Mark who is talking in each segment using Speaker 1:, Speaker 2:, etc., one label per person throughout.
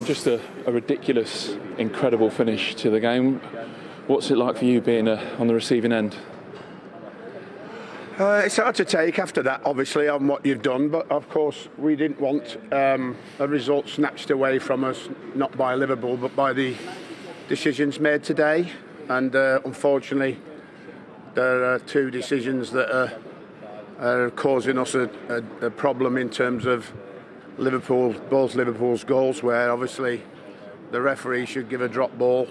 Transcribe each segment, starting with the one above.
Speaker 1: Just a ridiculous, incredible finish to the game. What's it like for you being on the receiving end?
Speaker 2: It's hard to take after that, obviously, on what you've done. But, of course, we didn't want a result snatched away from us, not by Liverpool, but by the decisions made today. And, unfortunately, there are two decisions that are causing us a problem in terms of both Liverpool's goals, where, obviously, the referee should give a drop ball,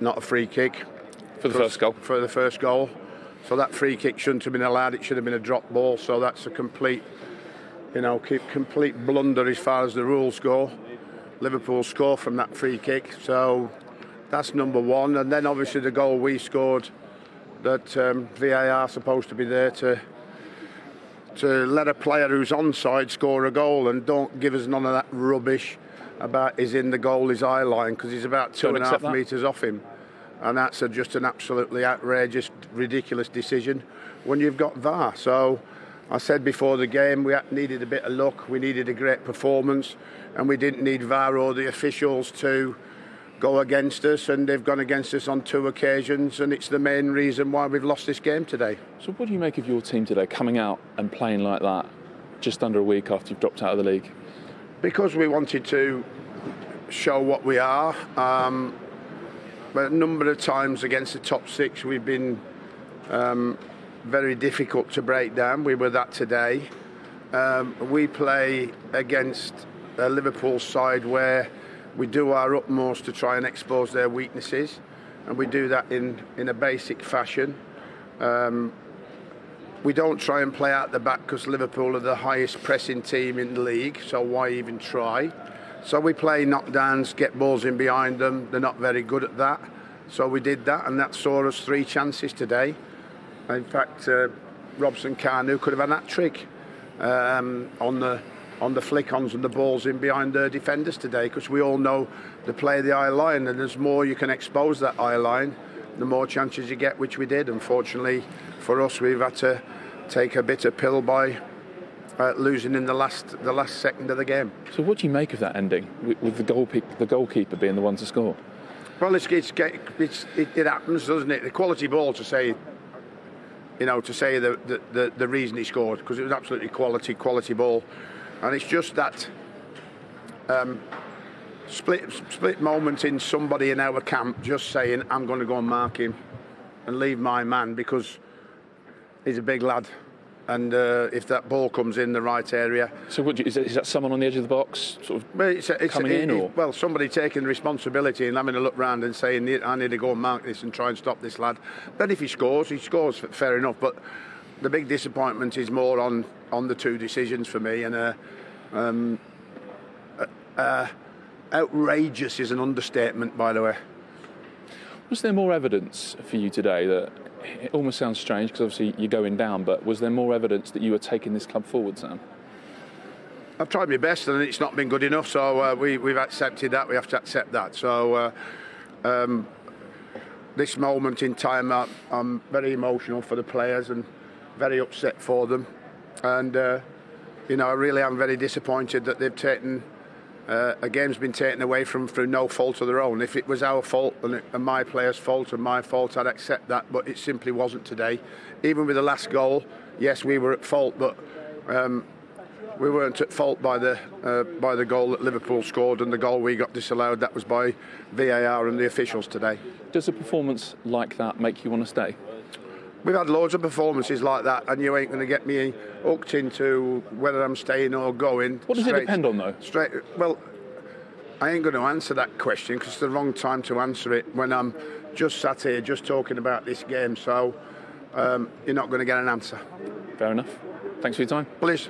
Speaker 2: not a free kick.
Speaker 1: For the first goal?
Speaker 2: For the first goal. So that free kick shouldn't have been allowed. It should have been a drop ball. So that's a complete blunder as far as the rules go. Liverpool score from that free kick. So that's number one. And then obviously the goal we scored, that VAR supposed to be there to let a player who's onside score a goal, and don't give us none of that rubbish about he's in the goal, his eye line, because he's about 2.5 metres off him. And that's just an absolutely outrageous, ridiculous decision when you've got VAR. So I said before the game we needed a bit of luck, we needed a great performance, and we didn't need VAR or the officials to go against us, and they've gone against us on 2 occasions, and it's the main reason why we've lost this game today.
Speaker 1: So what do you make of your team today, coming out and playing like that just under a week after you've dropped out of the league?
Speaker 2: Because we wanted to show what we are. But a number of times against the top 6 we've been very difficult to break down. We were that today. We play against a Liverpool side where we do our utmost to try and expose their weaknesses, and we do that in a basic fashion. We don't try and play out the back because Liverpool are the highest pressing team in the league, so why even try? So we play knockdowns, get balls in behind them. They're not very good at that. So we did that, and that saw us 3 chances today. In fact, Robson-Kanu could have had that trick on the flick-ons and the balls in behind their defenders today, because we all know they play the eye line, and there's more you can expose that eye line, the more chances you get, which we did. Unfortunately for us, we've had to take a bitter pill by losing in the last second of the game.
Speaker 1: So what do you make of that ending, with the goalkeeper being the one to score?
Speaker 2: Well, it happens, doesn't it? The quality ball to say the reason he scored, because it was absolutely quality ball, and it's just that split moment in somebody in our camp just saying, I'm going to go and mark him and leave my man, because he's a big lad. And if that ball comes in the right area... So
Speaker 1: is that someone on the edge of the box sort of coming in? Or?
Speaker 2: Well, somebody taking the responsibility and having a look round and saying, I need to go and mark this and try and stop this lad. Then if he scores, fair enough. But the big disappointment is more on the 2 decisions for me. And outrageous is an understatement, by the way.
Speaker 1: Was there more evidence for you today that... It almost sounds strange because obviously you're going down, but was there more evidence that you were taking this club forward, Sam?
Speaker 2: I've tried my best and it's not been good enough, so we've accepted that. We have to accept that. So this moment in time, I'm very emotional for the players and very upset for them. And, I really am very disappointed that they've taken... a game's been taken away through no fault of their own. If it was our fault and my players' fault and my fault, I'd accept that, but it simply wasn't today. Even with the last goal, yes, we were at fault, but we weren't at fault by the goal that Liverpool scored and the goal we got disallowed. That was by VAR and the officials today.
Speaker 1: Does a performance like that make you want to stay?
Speaker 2: We've had loads of performances like that, and you ain't going to get me hooked into whether I'm staying or going.
Speaker 1: What does it depend on, though?
Speaker 2: Well, I ain't going to answer that question because it's the wrong time to answer it when I'm just sat here just talking about this game. So you're not going to get an answer.
Speaker 1: Fair enough. Thanks for your time.
Speaker 2: Please.